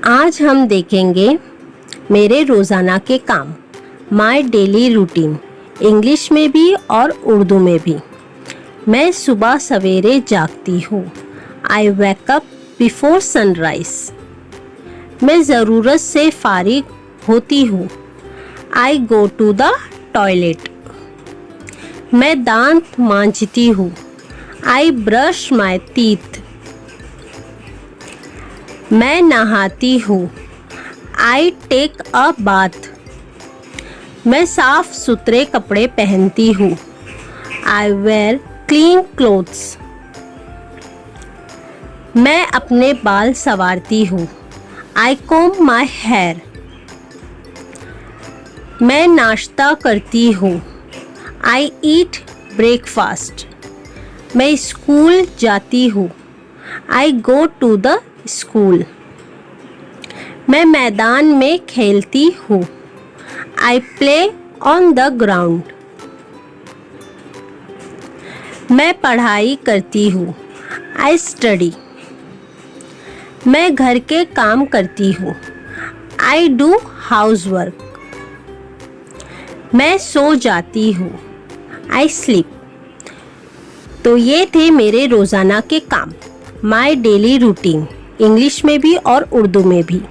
आज हम देखेंगे मेरे रोज़ाना के काम, माय डेली रूटीन, इंग्लिश में भी और उर्दू में भी। मैं सुबह सवेरे जागती हूँ। I wake up before sunrise. मैं ज़रूरत से फारिग होती हूँ। I go to the toilet. मैं दांत मांजती हूँ। I brush my teeth. मैं नहाती हूँ। I take a bath. मैं साफ सुथरे कपड़े पहनती हूँ। I wear clean clothes. मैं अपने बाल संवारती हूँ। I comb my hair. मैं नाश्ता करती हूँ। आई ईट ब्रेकफास्ट। मैं स्कूल जाती हूँ। I go to the school. मैं मैदान में खेलती हूँ। I play on the ground. मैं पढ़ाई करती हूँ। I study. मैं घर के काम करती हूँ। I do housework. मैं सो जाती हूँ। I sleep. तो ये थे मेरे रोज़ाना के काम, माय डेली रूटीन, इंग्लिश में भी और उर्दू में भी।